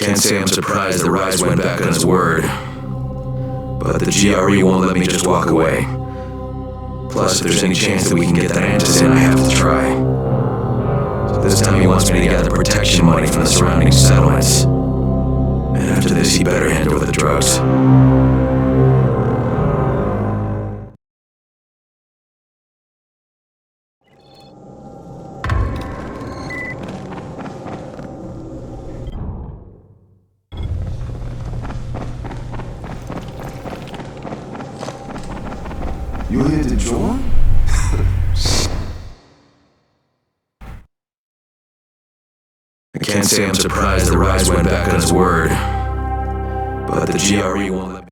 Can't say I'm surprised that Rise went back on his word. But the GRE won't let me just walk away. Plus, if there's any chance that we can get that Antis in, I have to try. So this time he wants me to gather protection money from the surrounding settlements. And after this, he better hand over the drugs. You here to join? I can't say I'm surprised that Rise went back on his word. But the GRE won't let me.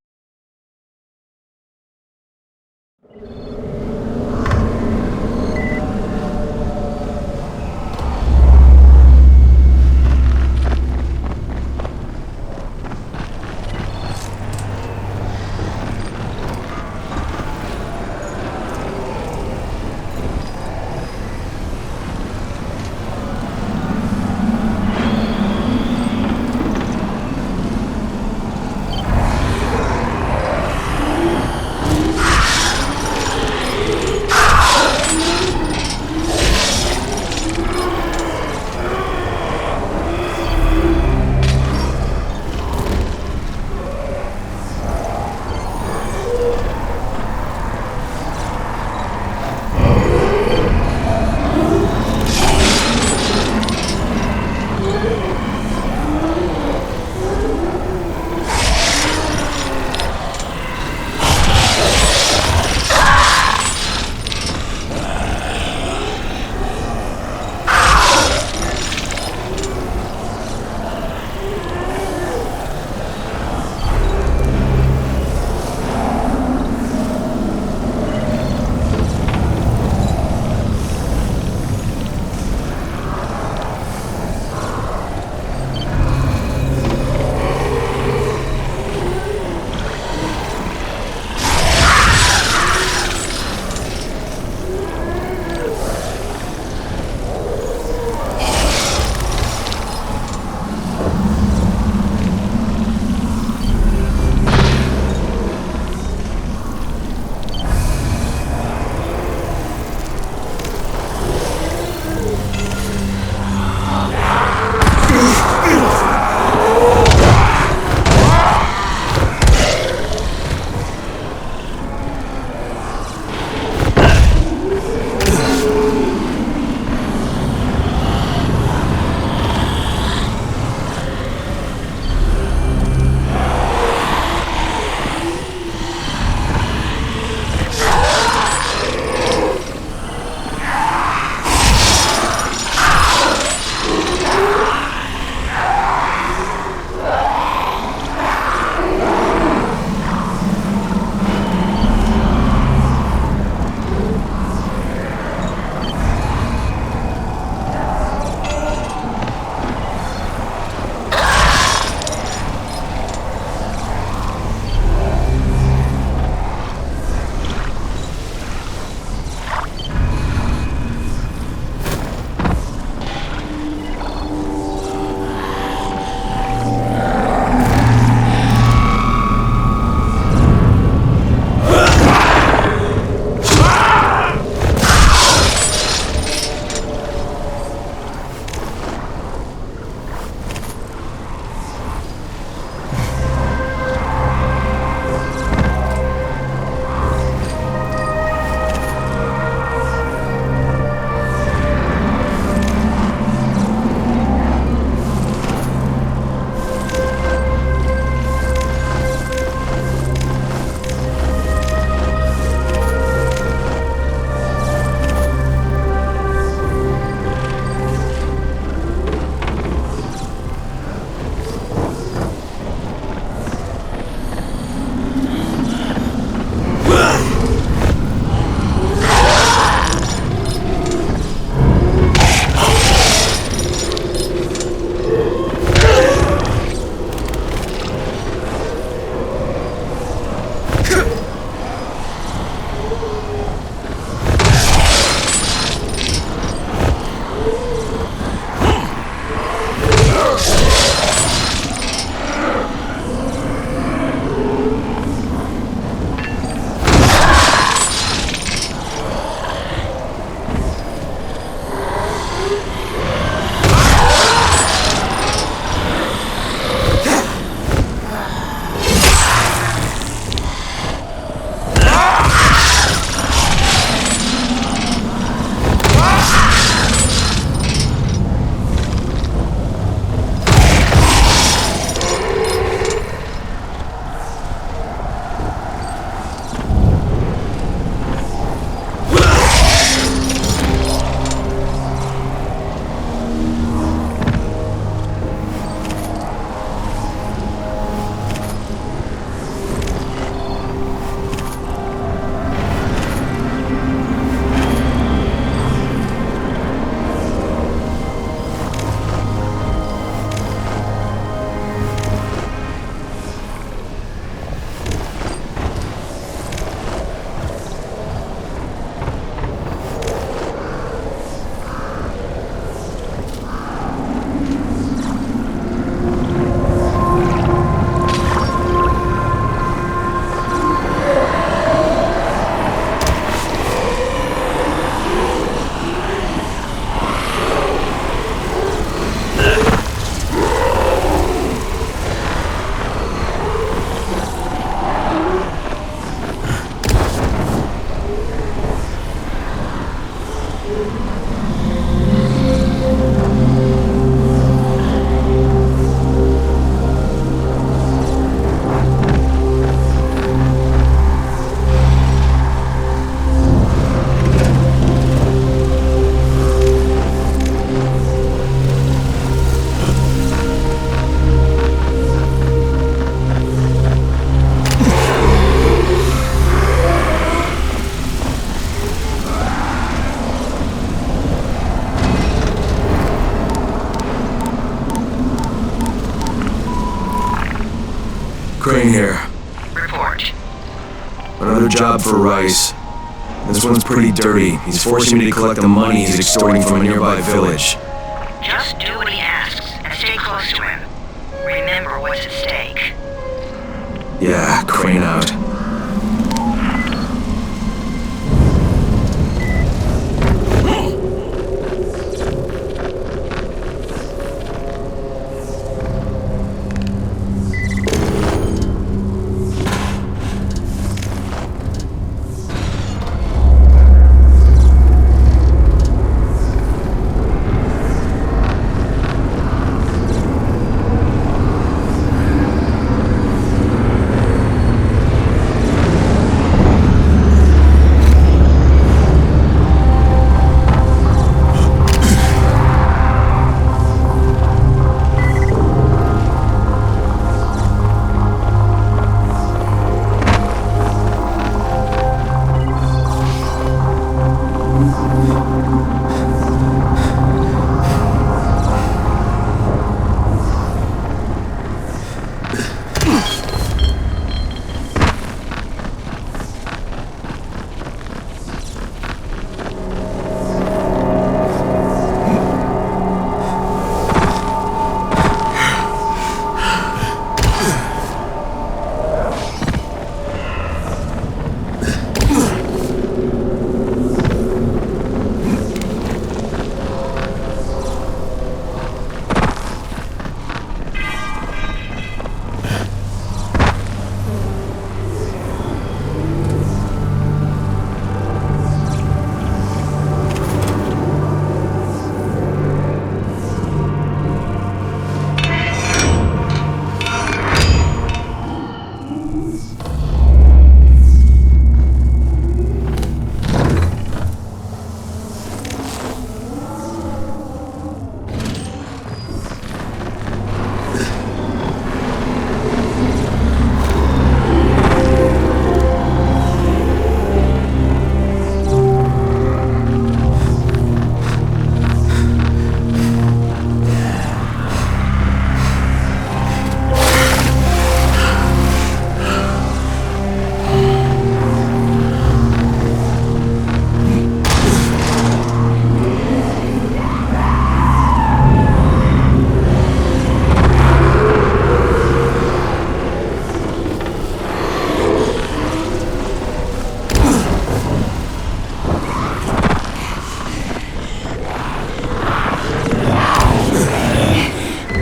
Another job for Rice. This one's pretty dirty. He's forcing me to collect the money he's extorting from a nearby village. Just do what he asks and stay close to him. Remember what's at stake. Yeah, Crane out.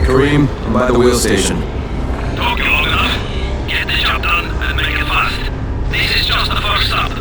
Kareem, I'm by the wheel station. Talk long enough. Get the job done and make it fast. This is just the first stop.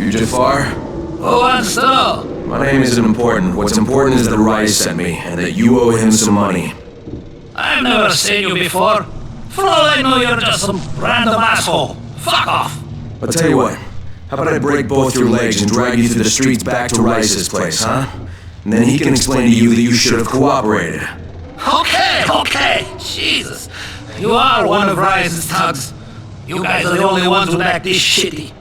You Jafar? Who wants to know? My name isn't important. What's important is that Rice sent me, and that you owe him some money. I've never seen you before. For all I know, you're just some random asshole. Fuck off. I'll tell you what. How about I break both your legs and drag you through the streets back to Rice's place, huh? And then he can explain to you that you should have cooperated. Okay. Jesus. You are one of Rice's thugs. You guys are the only ones who act this shitty.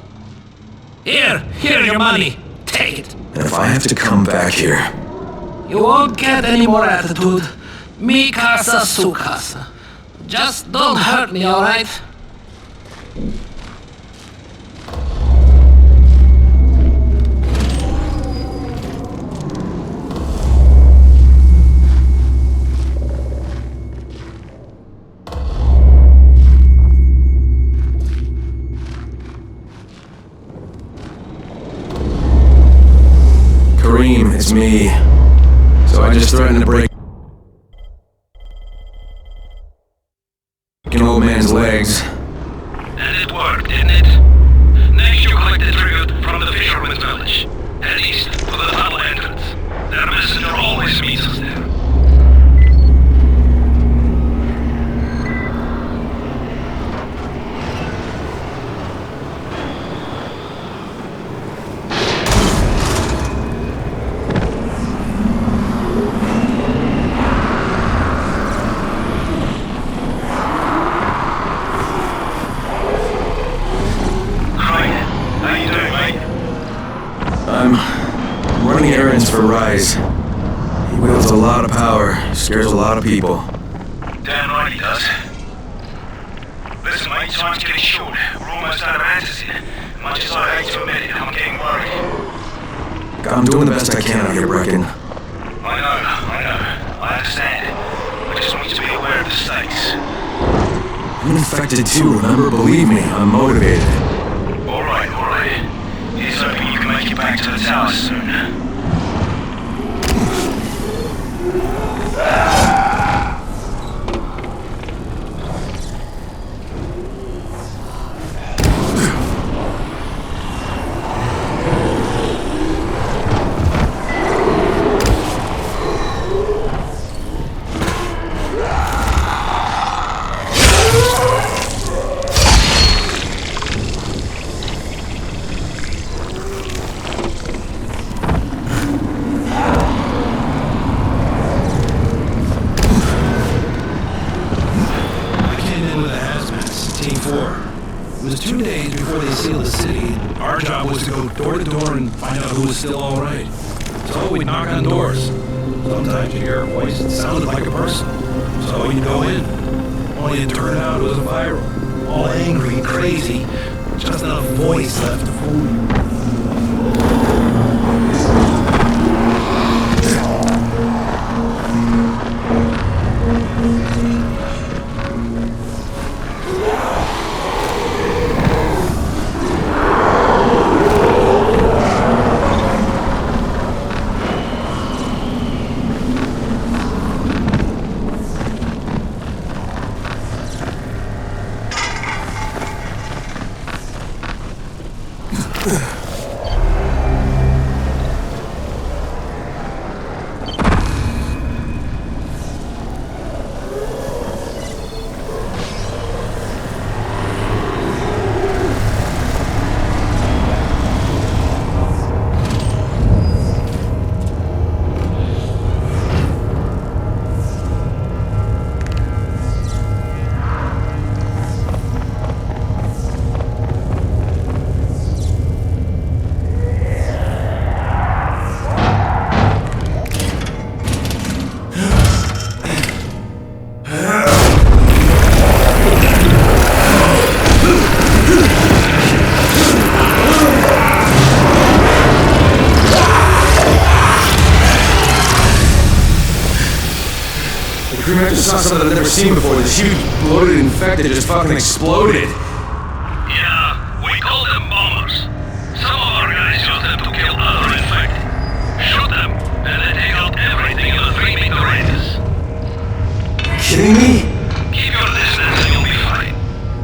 Here's your money. Take it. And if I have to come back here... You won't get any more attitude. Mi casa, su casa. Just don't hurt me, alright? Kareem, it's me. So I just threatened to break an old man's legs. And it worked, didn't it? Next you collect the tribute from the fisherman's village. Head east to the tunnel entrance. There is guys. He wields a lot of power, scares a lot of people. Damn right he does. Listen, mate, time's getting short. We're almost out of answers here. Much as I hate to admit it, I'm getting worried. I'm doing the best I can out here, Brecken. I know. I understand. I just want you to be aware of the stakes. I'm infected too, remember? Believe me, I'm motivated. Alright. Here's hoping you can make it back to the tower soon. It was 2 days before they sealed the city. Our job was to go door to door and find out who was still all right. So we'd knock on doors. Sometimes you hear a voice that sounded like a person. So you go in. Only it turned out it was a viral. All angry and crazy. Just enough voice left to fool you. I just saw something I've never seen before. This huge, bloated infected just fucking exploded. Yeah, we call them bombers. Some of our guys use them to kill other infected. Shoot them, and they take out everything in a 3-meter radius. Kidding me? Keep your distance and you'll be fine.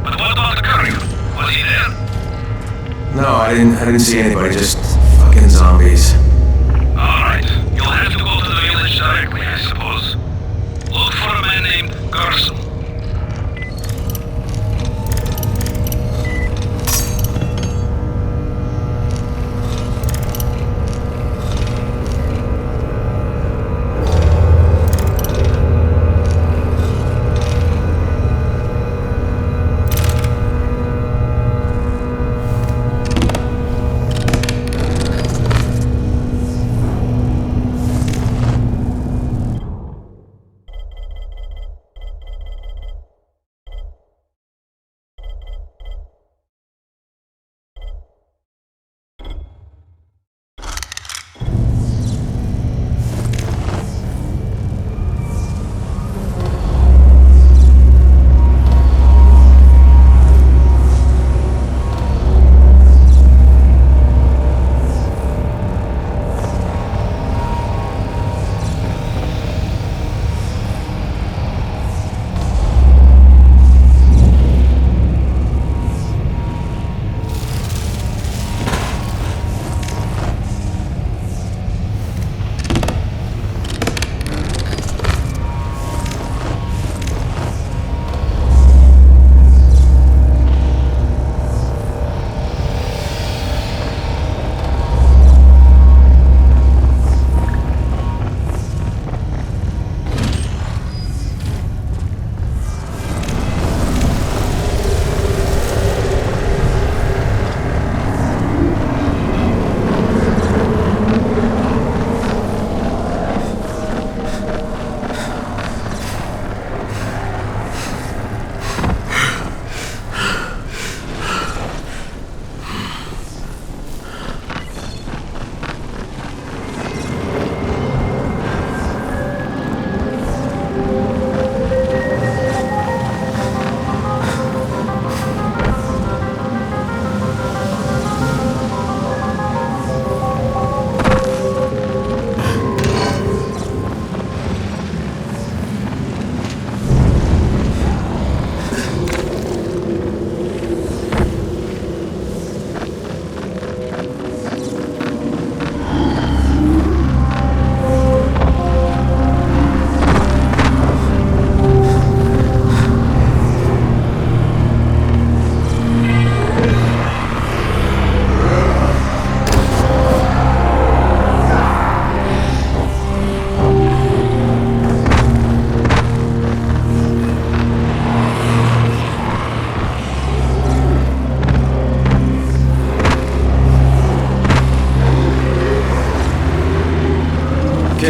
But what about the courier? Was he there? No, I didn't see anybody, just fucking zombies. Alright, you'll have to go to the village directly, I suppose. Look for a man named Gerson.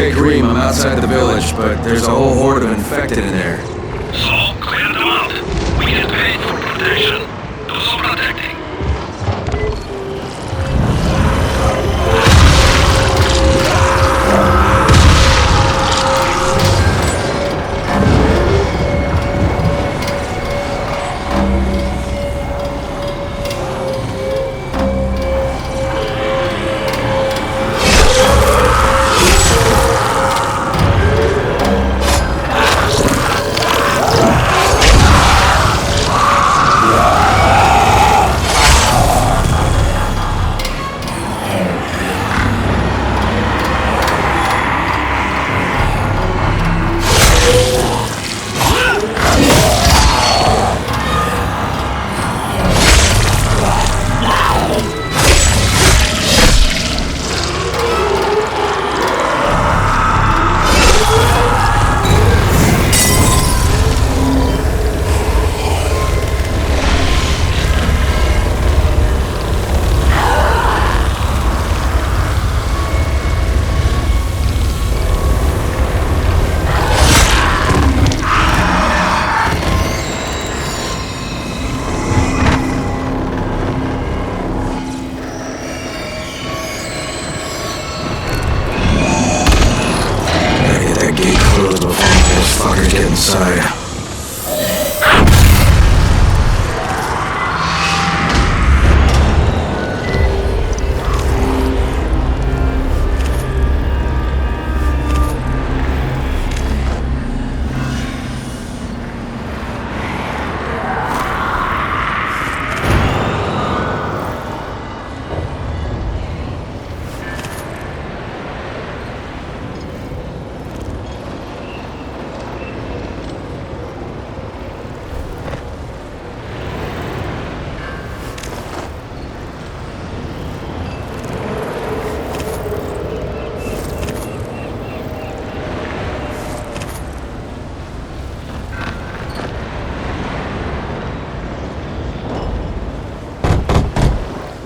Okay, Kareem, I'm outside the village, but there's a whole horde of infected in there. So, clear them out. We get paid for protection. Do some protecting.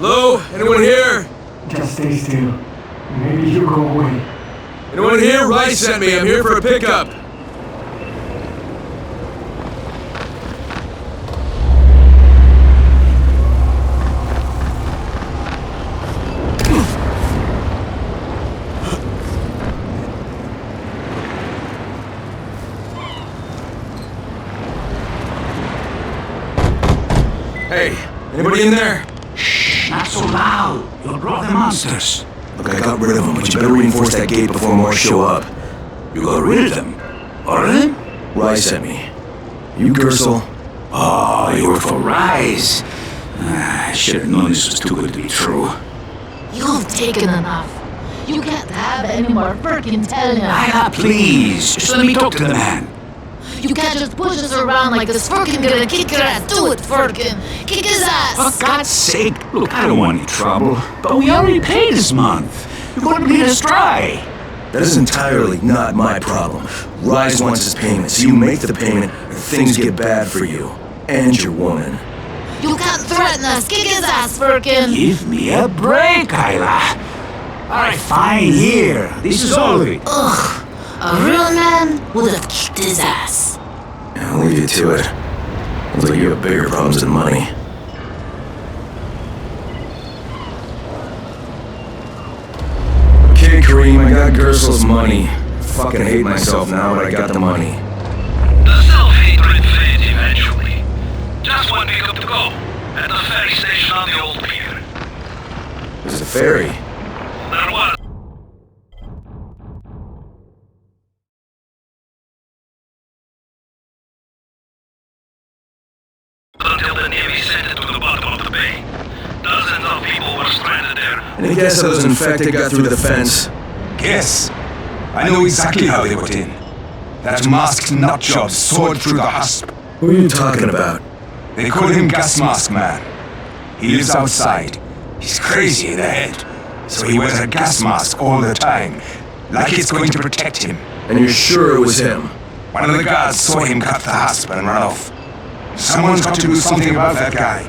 Hello? Anyone here? Just stay still. Maybe you go away. Anyone here? Rice sent me. I'm here for a pickup. Hey, anybody in there? Not so loud. You'll draw the monsters. Look, I got rid of them, but you better reinforce that gate before more show up. You got rid of them? All of them? Rise sent me. You, Gersel? Oh, you were for Rise. I should have known this was too good to be true. You've taken enough. You can't have any more freaking telling. Ida, please. Just let me talk to the man. You can't just push us around like this. Firkin gonna kick your ass. Do it, Firkin. Kick his ass. For God's sake. Look, I don't want any trouble. But we already paid this month. You couldn't lead us dry. That is entirely not my problem. Rise wants his payment, so you make the payment or things get bad for you. And your woman. You can't threaten us. Kick his ass, Firkin. Give me a break, Kyla. All right, fine, here. This is all of it. Ugh. A real man would have kicked his ass. I'll leave you to it. Looks like you have bigger problems than money. Okay, Kareem, I got Gersel's money. I fucking hate myself now, but I got the money. The self-hatred fades eventually. Just one pickup to go. At the ferry station on the old pier. There's a ferry. There was. Until the Navy sent it to the bottom of the bay. Dozens of people were stranded there. Any guess how those infected got through the fence? Guess. I know exactly how they got in. That masked nutjob soared through the husp. Who are you talking about? They call him Gas Mask Man. He lives outside. He's crazy in the head. So he wears a gas mask all the time. Like it's going to protect him. And you're sure it was him? One of the guards saw him cut the husp and run off. Someone's got to do something about that guy.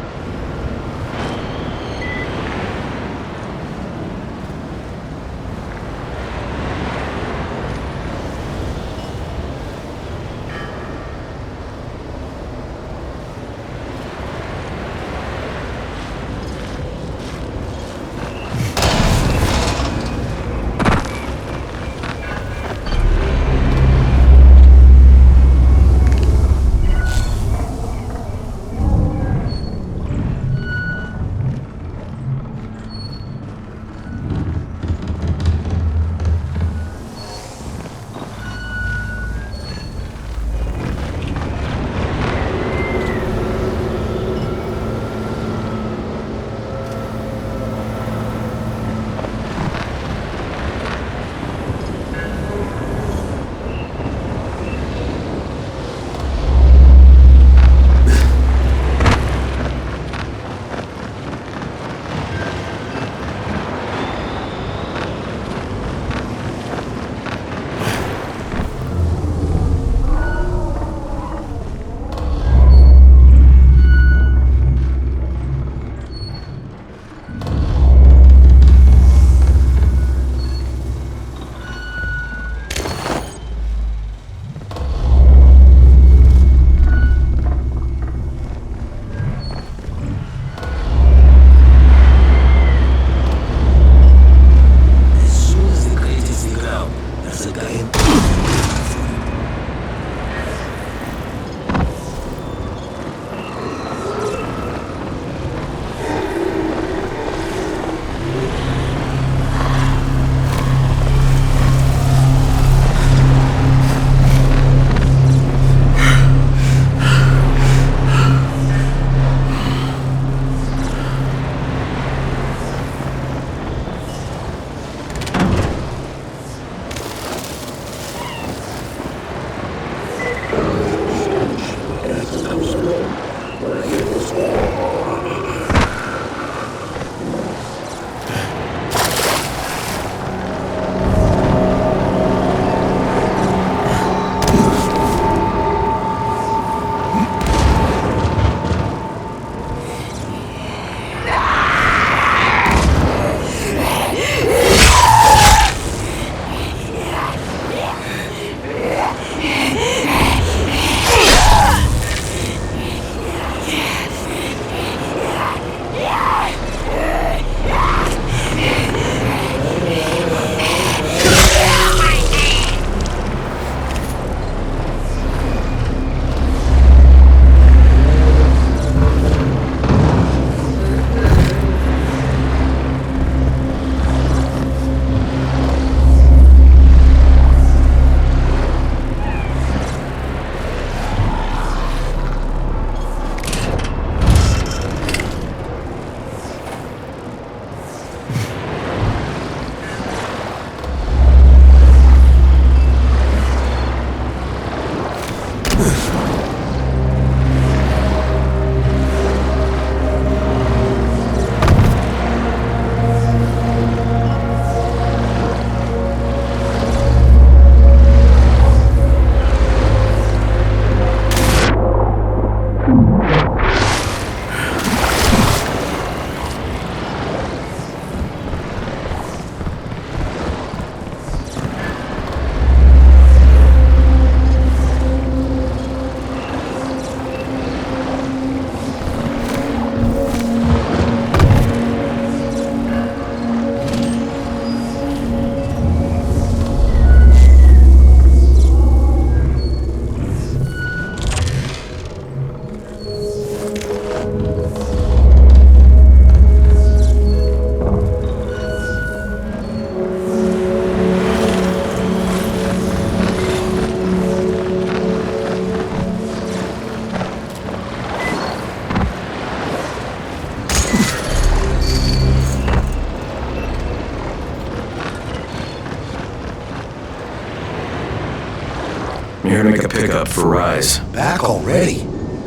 I'm here to make a pickup for Rise. Back already?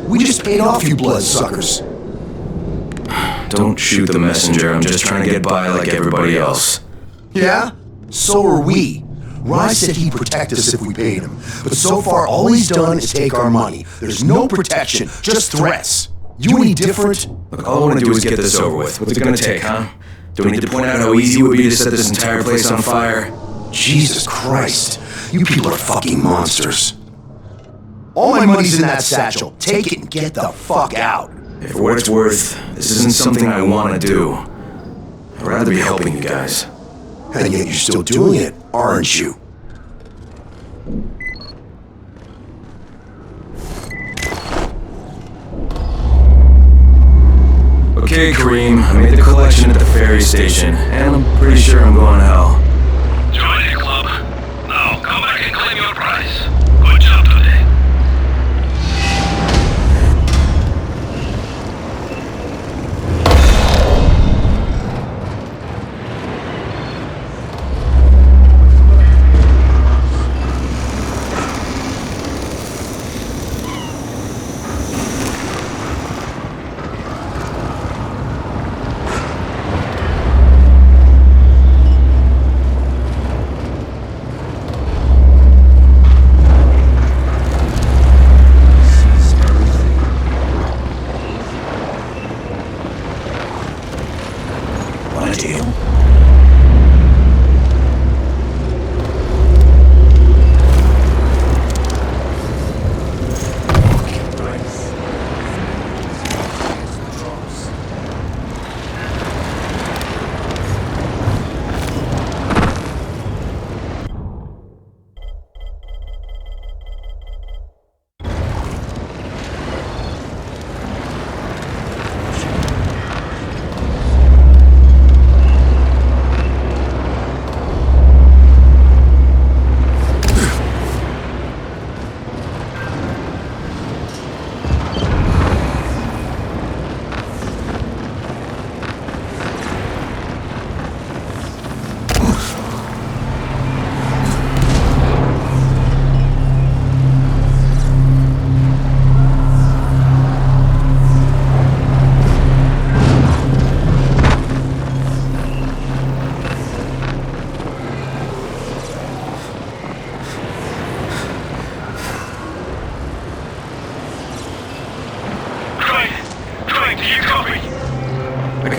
We just paid off you bloodsuckers. Don't shoot the messenger. I'm just trying to get by like everybody else. Yeah? So are we. Rise said he'd protect us if we paid him, but so far all he's done is take our money. There's no protection, just threats. You any different? Look, all I want to do is get this over with. What's it gonna take, huh? Do I need to point out how easy it would be to set this entire place on fire? Jesus Christ. You people are fucking monsters. All my money's in that satchel. Take it and get the fuck out. If for what it's worth, this isn't something I want to do. I'd rather be helping you guys. And yet you're still doing it, aren't you? Okay, Kareem, I made the collection at the ferry station, and I'm pretty sure I'm going to hell. Join the club. Now, come back and claim your prize. Good job today.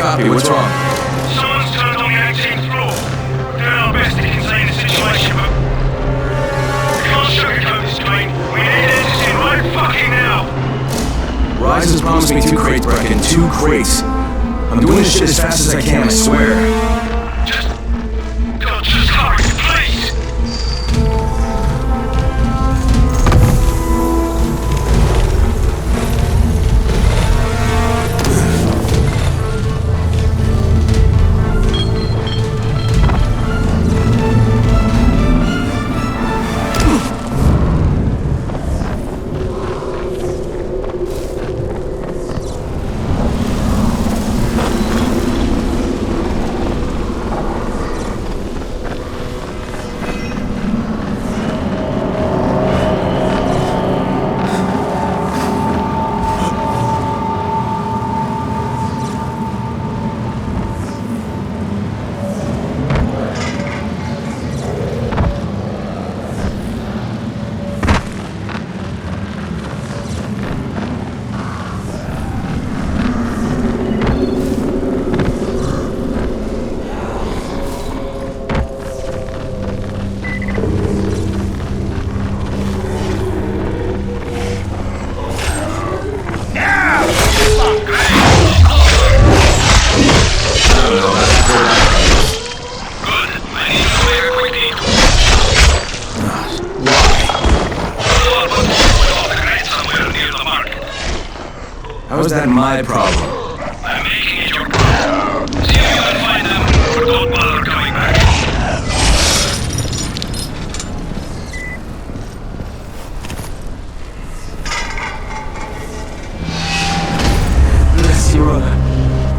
Copy, what's wrong? Someone's turned on the 18th floor. Doing our best to contain the situation, but we can't sugarcoat this, Dwayne. We need answers in right fucking now. Rise has promised me 2 crates, Brecken. 2 crates. I'm doing this shit as fast as I can, I swear. Just hurry, please. How is that my problem? I'm making it your problem. See if you can find them, or don't bother coming back. Bless you, Rona.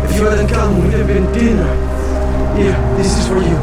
If you hadn't come, we'd have been dinner. Here, this is for you.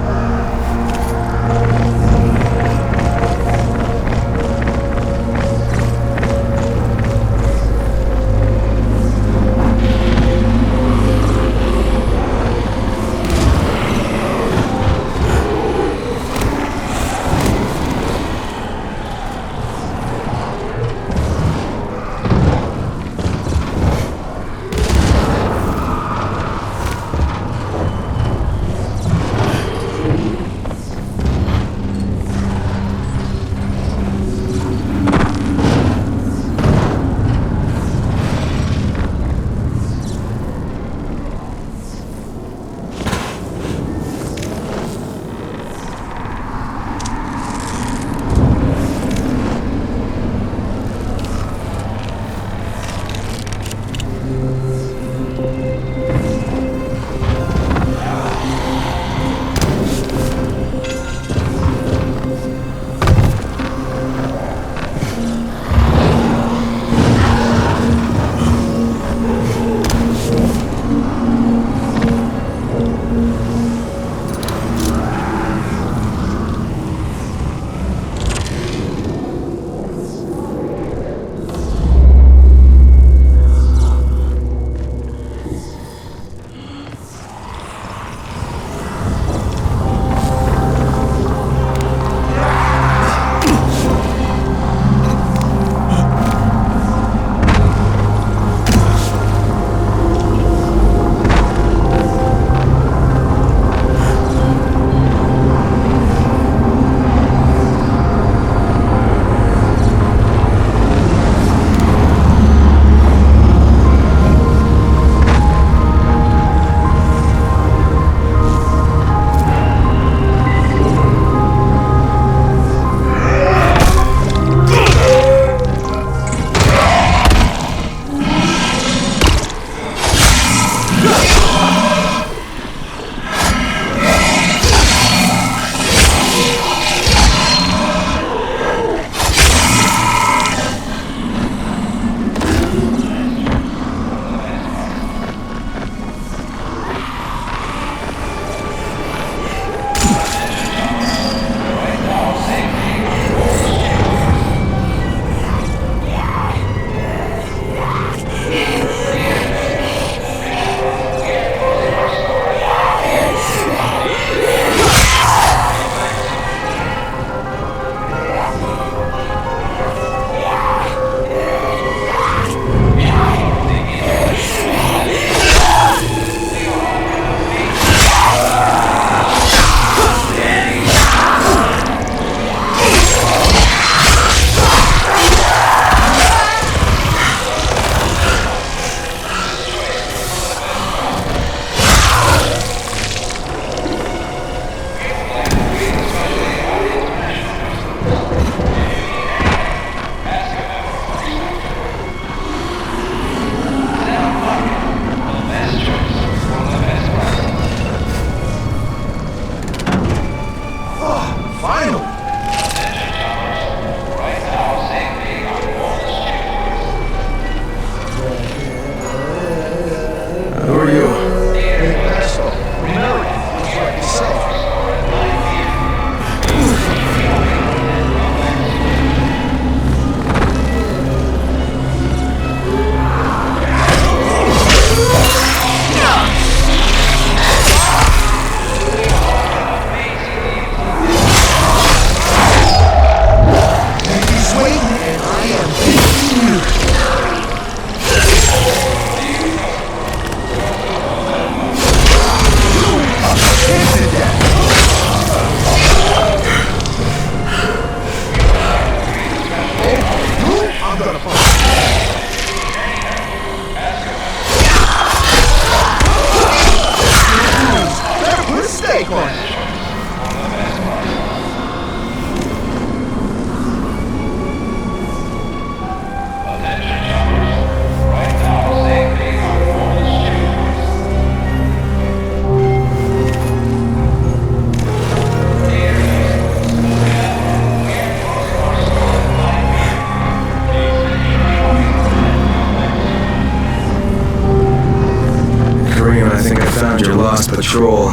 lost patrol.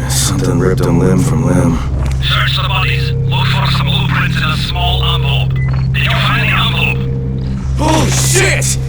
Something ripped him limb from limb. Search the bodies. Look for some blueprints in a small envelope. Did you find the envelope? Bullshit!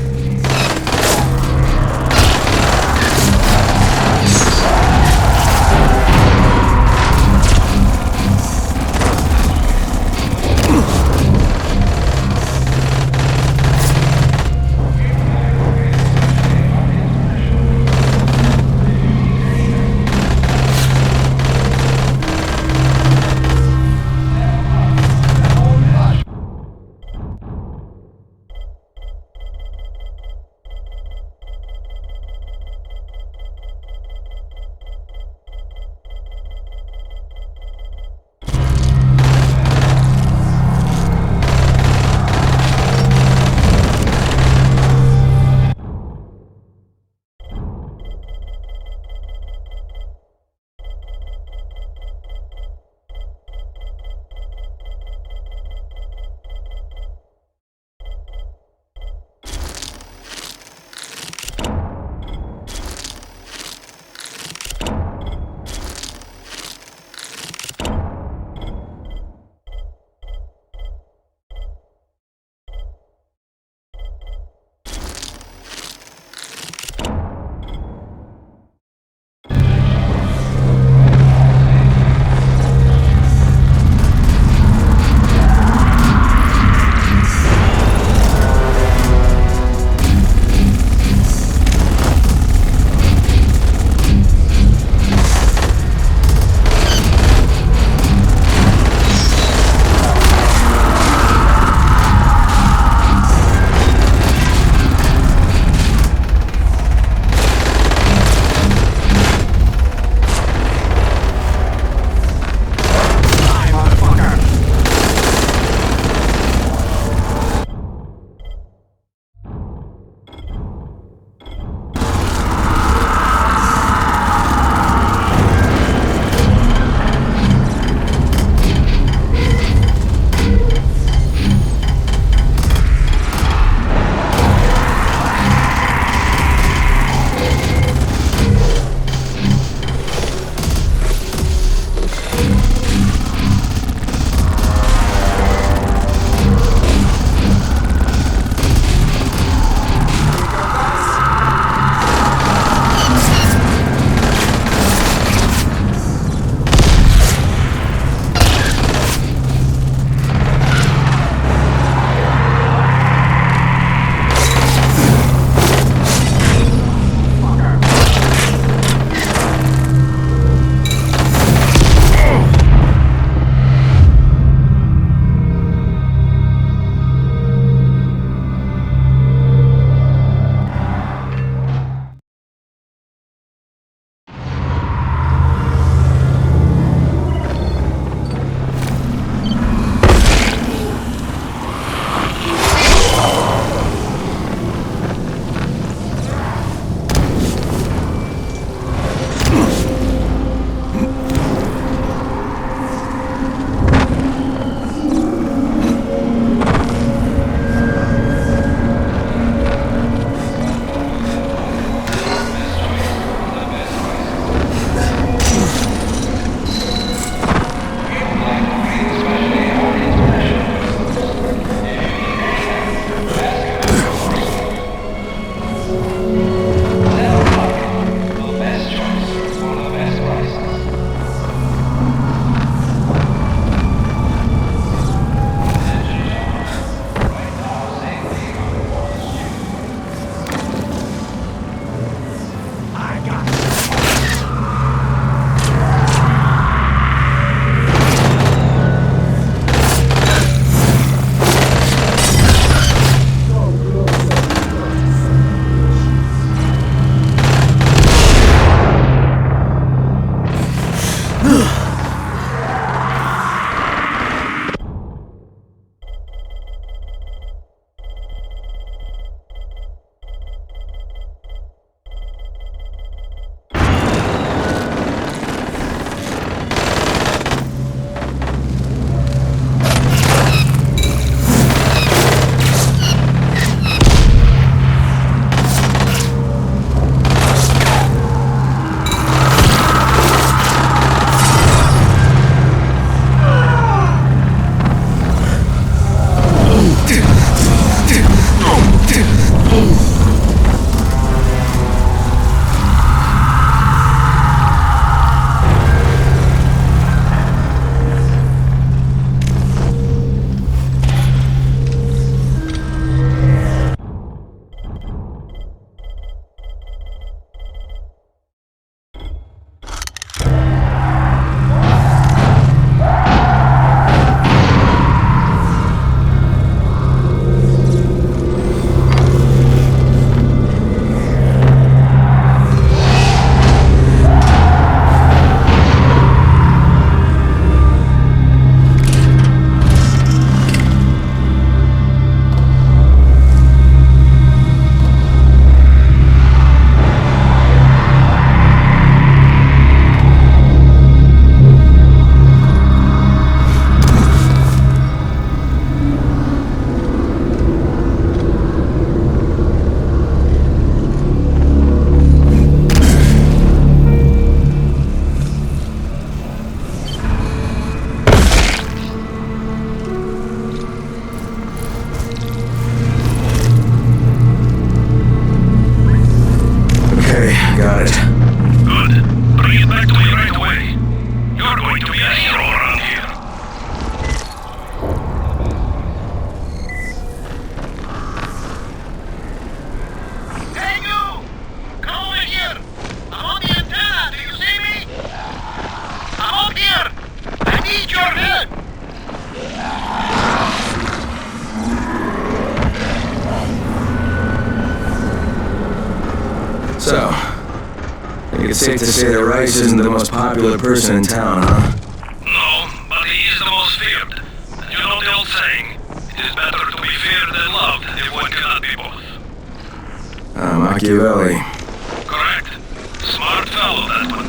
got it. Good. Bring it back to me right away. You're going to be a hero around here. Hey you! Come over here! I'm on the antenna, do you see me? I'm up here! I need your help! So, I think it's safe to say that Rice isn't the most popular person in town, huh? No, but he is the most feared. And you know the old saying, it is better to be feared than loved if one cannot be both. Machiavelli. Correct. Smart fellow, that one.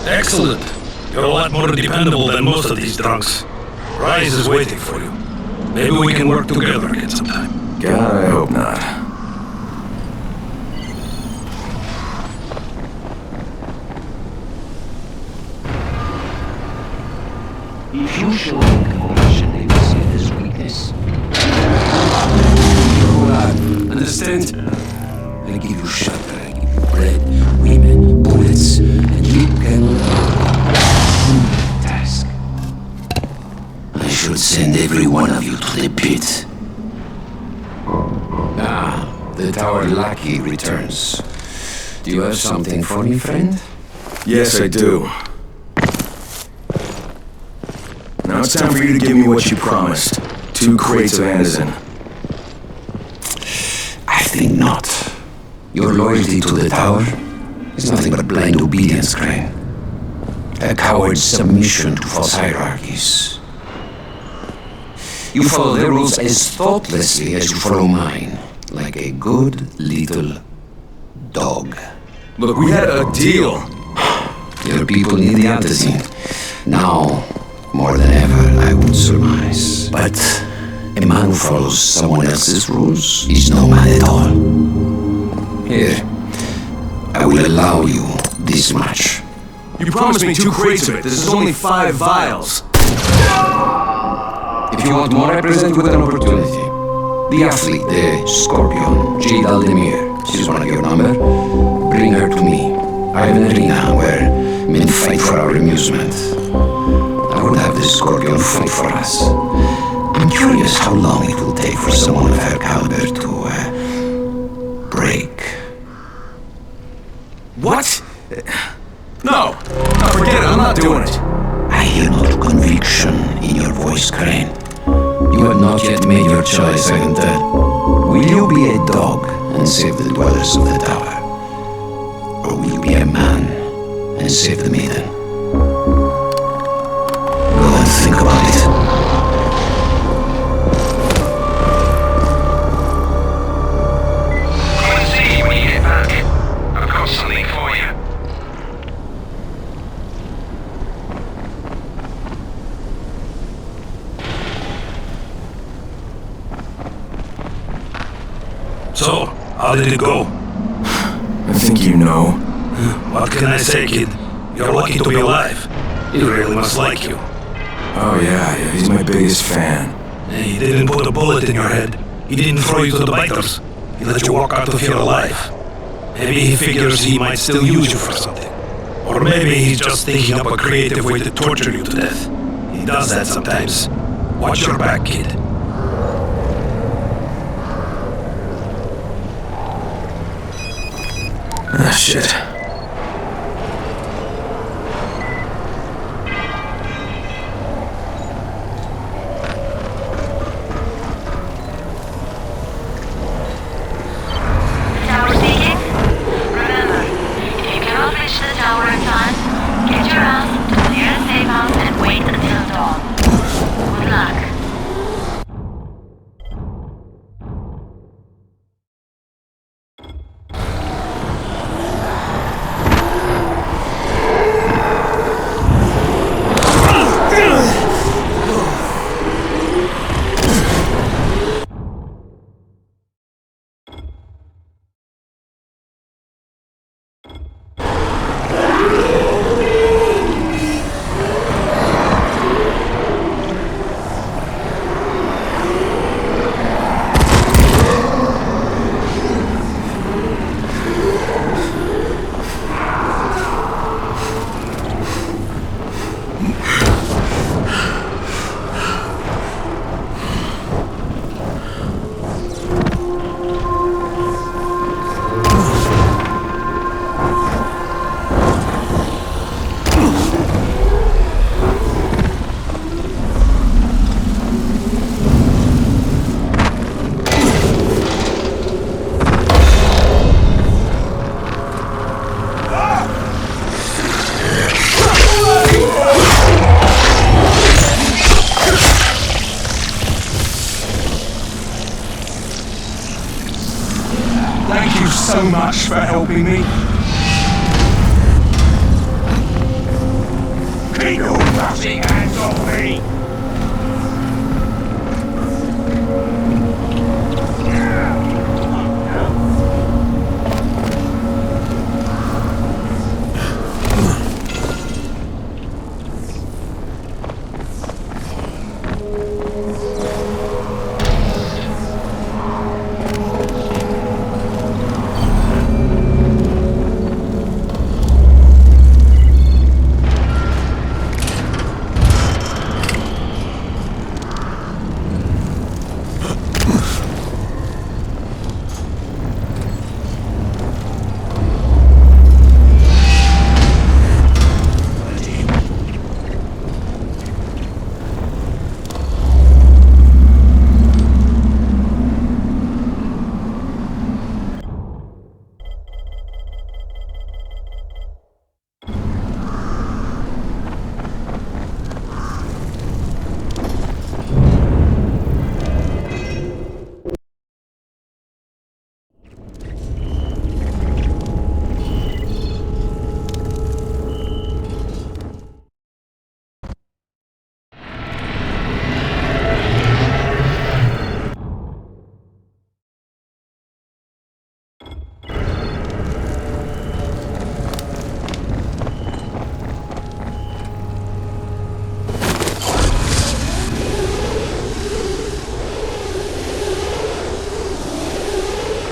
Excellent. You're a lot more dependable than most of these drunks. Rise is waiting for you. Maybe we can work together again sometime. God, I hope not. If you show compassion, they will see it as weakness. Understand? I give you shelter, I give you bread, women, bullets, and you can task. I should send every one of you to the pit. Ah, the Tower Lackey returns. Do you have something for me, friend? Yes, I do. Now it's time for you to give me what you promised. 2 crates of Anderson. I think not. Your loyalty to the Tower is nothing but blind obedience, Crane. A coward's submission to false hierarchies. You follow their rules as thoughtlessly as you follow mine, like a good little dog. Look, we had a deal. Your people need the antizine. Now, more than ever, I would surmise. But a man who follows someone else's rules is no man at all. Here, I will allow you this much. You promised me 2 crates of it. This is only 5 vials. If you want more, I present you with an opportunity. The athlete, the Scorpion, Jade Aldemir. She's one of your number. Bring her to me. I have an arena where men fight for our amusement. I would have the Scorpion fight for us. I'm curious how long it will take for someone of her caliber to break. What? am dead, will you be a dog and save the dwellers of the tower? Or will you be a man and save the maiden? Go and think about it. Come and see when you get back. I've got something for you. So, how did it go? I think you know. What can I say, kid? You're lucky to be alive. He really must like you. Oh yeah, he's my biggest fan. He didn't put a bullet in your head. He didn't throw you to the biters. He let you walk out of here alive. Maybe he figures he might still use you for something. Or maybe he's just thinking up a creative way to torture you to death. He does that sometimes. Watch your back, kid. Ah, shit. Tower speaking? Remember, if you cannot reach the tower in time, get your ass to the nearest safe house and wait until dawn. Good luck. Thank you so much for helping me. Keep your fussy hands off me!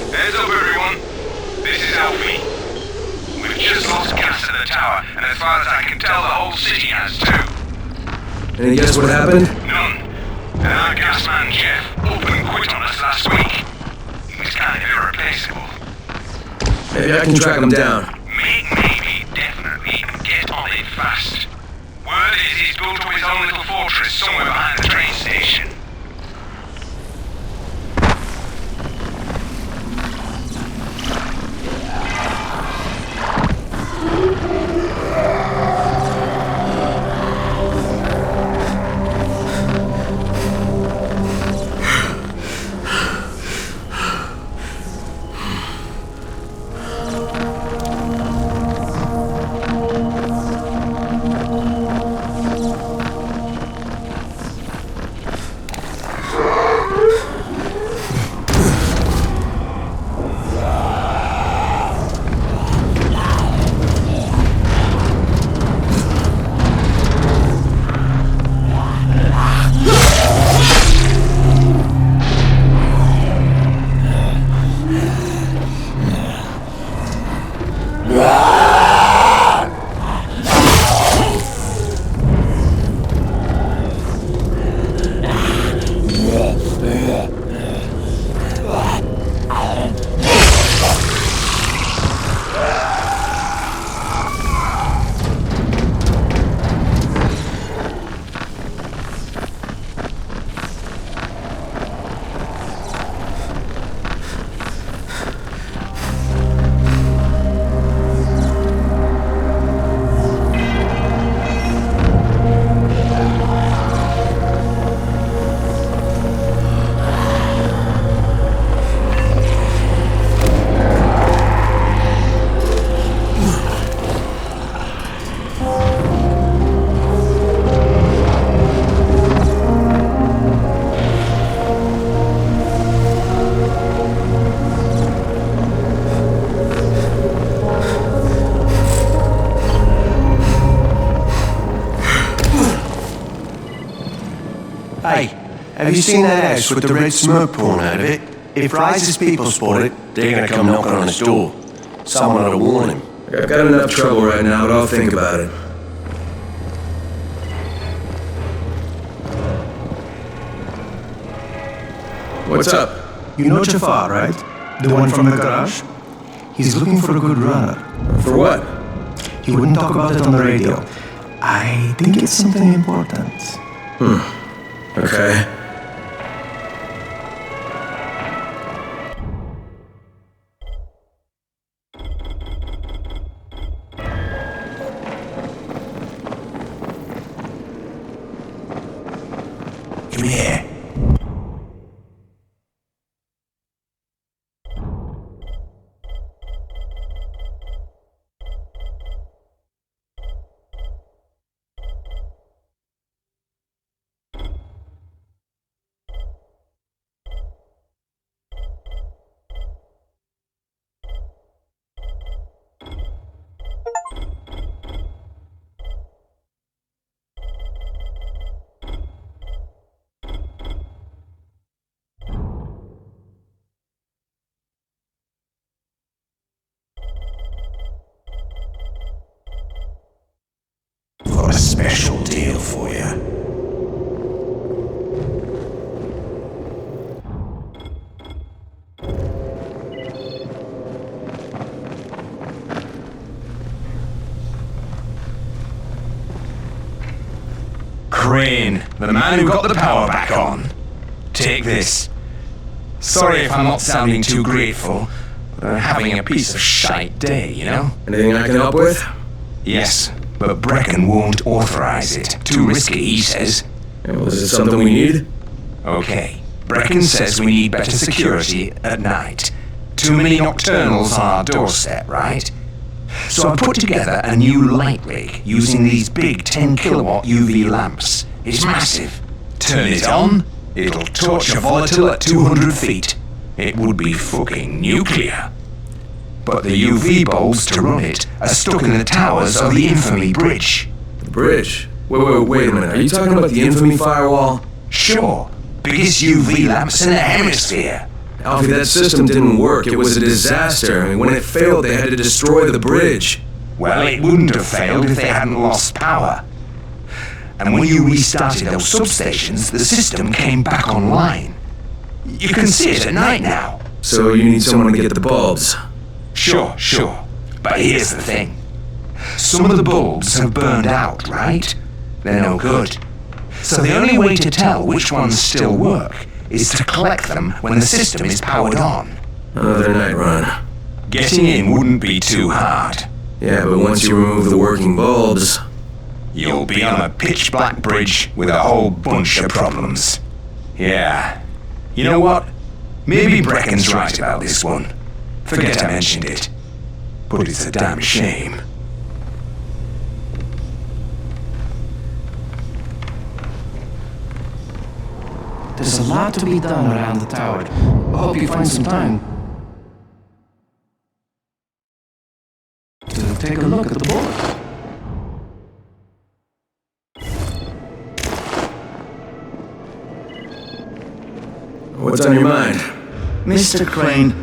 Heads up, everyone. This is Alfie. We've just lost gas at the tower, and as far as I can tell, the whole city has too. Any guess what happened? None. And our gas man, Jeff, up and quit on us last week. He was kind of irreplaceable. Maybe I can track him down. Maybe, definitely, and get on it fast. Word is he's built up his own little fortress somewhere behind the train station. Have you seen that house with the red smoke pouring out of it? If Rice's people spot it, they're gonna come knocking on his door. Someone ought to warn him. I've got enough trouble right now, but I'll think about it. What's up? You know Jafar, right? The one from the garage? He's looking for a good runner. For what? He wouldn't talk about it on the radio. I think it's something important. Okay. Come here. Got a special deal for you. Crane, the man who got the power back on. Take this. Sorry if I'm not sounding too grateful, but I'm having a piece of shite day, you know? Anything I can help with? Yes, but Brecken won't authorize it. Too risky, he says. Well, is it something we need? Okay. Brecken says we need better security at night. Too many nocturnals on our doorstep, right? So I put together a new light rig using these big 10 kilowatt UV lamps. It's massive. Turn it on, it'll torch a volatile at 200 feet. It would be fucking nuclear. But the UV bulbs to run it are stuck in the towers of the Infamy Bridge. The bridge? Wait a minute. Are you talking about the Infamy firewall? Sure. Biggest UV lamps in the hemisphere. Alfie, that system didn't work. It was a disaster. I mean, when it failed, they had to destroy the bridge. Well, it wouldn't have failed if they hadn't lost power. And when you restarted those substations, the system came back online. You can see it at night now. So you need someone to get the bulbs. Sure. But here's the thing. Some of the bulbs have burned out, right? They're no good. So the only way to tell which ones still work is to collect them when the system is powered on. Another night run. Getting in wouldn't be too hard. Yeah, but once you remove the working bulbs... You'll be on a pitch-black bridge with a whole bunch of problems. Yeah. You know what? Maybe Brecken's right about this one. Forget I mentioned it. But it's a damn shame. There's a lot to be done around the tower. I hope you find some time to take a look at the board. What's on your mind? Mr. Crane,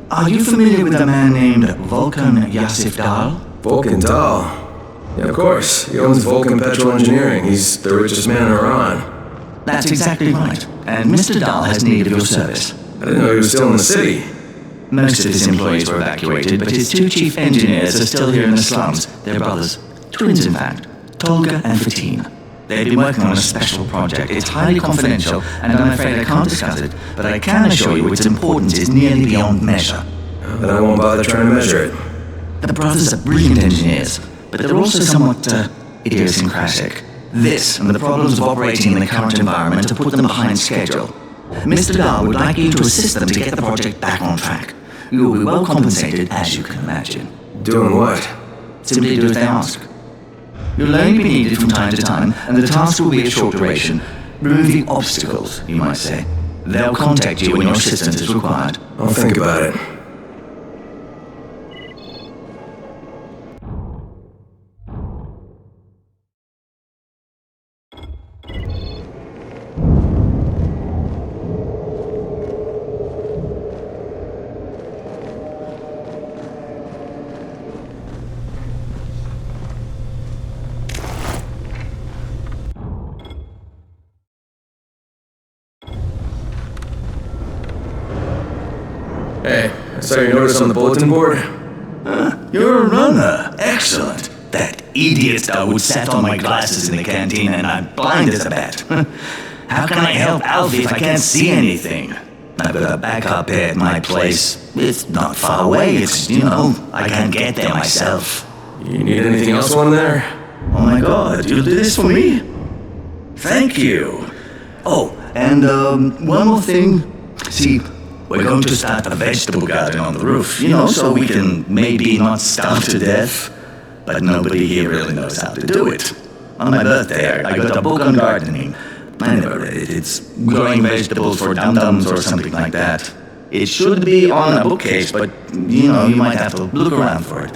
are you familiar with a man named Vulcan Yassif Dahl? Vulcan Dahl? Yeah, of course. He owns Vulcan Petrol Engineering. He's the richest man in Iran. That's exactly right. And Mr. Dahl has need of your service. I didn't know he was still in the city. Most of his employees were evacuated, but his two chief engineers are still here in the slums. They're brothers. Twins, in fact. Tolga and Fatin. They've been working on a special project. It's highly confidential, and I'm afraid I can't discuss it, but I can assure you its importance is nearly beyond measure. Then I won't bother trying to measure it. The brothers are brilliant engineers, but they're also somewhat idiosyncratic. This and the problems of operating in the current environment have put them behind schedule. Mr. Dahl would like you to assist them to get the project back on track. You will be well compensated, as you can imagine. Doing what? Simply do as they ask. You'll only be needed from time to time, and the task will be of short duration. Removing obstacles, you might say. They'll contact you when your assistance is required. I'll think about it. Hey, I saw your notice on the bulletin board. You're a runner. Excellent. That idiot would sat on my glasses in the canteen and I'm blind as a bat. How can I help Alfie if I can't see anything? I've got a backup bed at my place. It's not far away. It's, I can get there myself. You need anything else on there? Oh my god, you'll do this for me? Thank you. Oh, and one more thing. See, we're going to start a vegetable garden on the roof, so we can maybe not starve to death. But nobody here really knows how to do it. On my birthday, I got a book on gardening. I never read it. It's growing vegetables for dum-dums or something like that. It should be on a bookcase, but, you might have to look around for it.